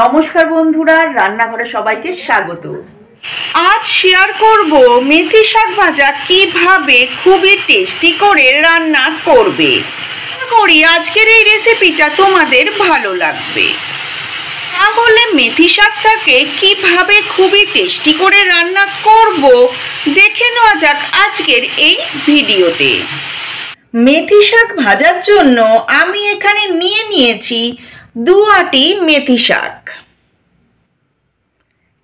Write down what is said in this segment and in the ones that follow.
নমস্কার বন্ধুরা, রান্নাঘরে সবাইকে স্বাগত। আজ শেয়ার করব মেথি শাক ভাজা কিভাবে খুবই টেস্টি করে রান্না করবে। করি আজকের এই রেসিপিটা তোমাদের ভালো লাগবে। তাহলে মেথি শাকটাকে কিভাবে খুবই টেস্টি করে রান্না করব দেখে নেওয়া যাক আজকের এই ভিডিওতে। মেথি শাক ভাজার জন্য আমি এখানে নিয়ে নিয়েছি 2 আঁটি মেথি শাক।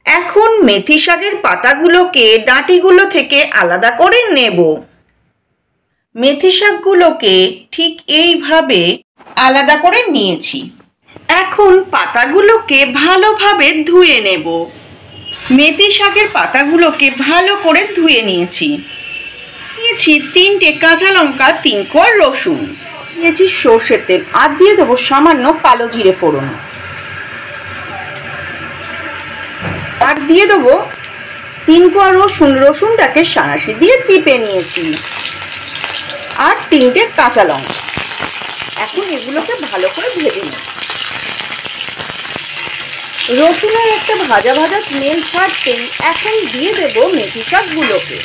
এখন মেথি শাকের পাতাগুলোকে ডাঁটিগুলো থেকে আলাদা করে নেব। মেথি শাকগুলোকে ঠিক এইভাবে আলাদা করে নিয়েছি। এখন পাতাগুলোকে ভালোভাবে ধুয়ে নেব। মেথি শাকের পাতাগুলোকে ভালো করে ধুয়ে নিয়েছি। নিয়েছি 3টে কাঁচা লঙ্কা, 3 কোয়া রসুন, নিয়েছি সর্ষের তেল, আর দিয়ে দেবো সামান্য কালো জিরে ফোড়ন, আর দিয়ে দেবো 3 কোয়া রসুন। রসুনটাকে সাঁড়াশি দিয়ে চিপে নিয়েছি, আর 3টে কাঁচা লঙ্কা। এখন এগুলোকে ভালো করে ভেজে নেব। রসুনের একটা ভাজা ভাজা স্মেল ছাড়তেই এখন দিয়ে দেবো মেথি শাকগুলোকে।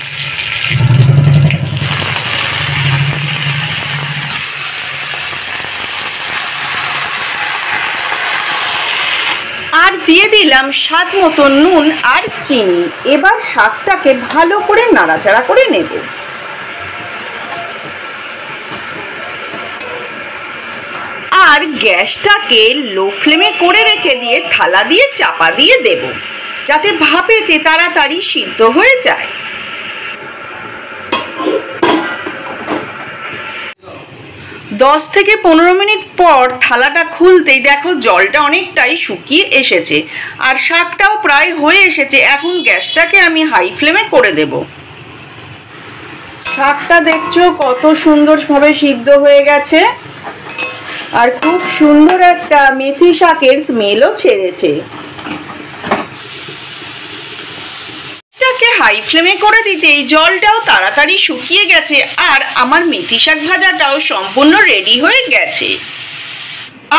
আর দিয়ে দিলাম স্বাদ মতো নুন আর চিনি। এবার শাকটাকে ভালো করে নাড়াচাড়া করে নেব। আর গ্যাসটাকে লো ফ্লেমে করে রেখে দিয়ে থালা দিয়ে চাপা দিয়ে দেব, যাতে ভাপেতে তাড়াতাড়ি সিদ্ধ হয়ে যায়। 10 থেকে 15 মিনিট পর থালাটা খুলতেই দেখো জলটা অনেকটাই শুকিয়ে এসেছে, আর শাকটাও প্রায় হয়ে এসেছে। এখন গ্যাসটাকে আমি হাই ফ্লেমে করে দেব। শাকটা দেখছো কত সুন্দরভাবে সিদ্ধ হয়ে গেছে, আর খুব সুন্দর একটা মেথি শাকের স্মেলও ছেড়েছে। হাই ফ্লেমে করে দিতেই জলটাও তাড়াতাড়ি শুকিয়ে গেছে, আর আমার মেথি শাক ভাজাটাও সম্পূর্ণ রেডি হয়ে গেছে।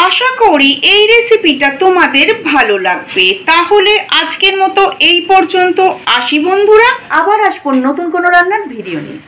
আশা করি এই রেসিপিটা তোমাদের ভালো লাগবে। তাহলে আজকের মতো এই পর্যন্ত আসি বন্ধুরা, আবার আসবো নতুন কোনো রান্নার ভিডিও নিয়ে।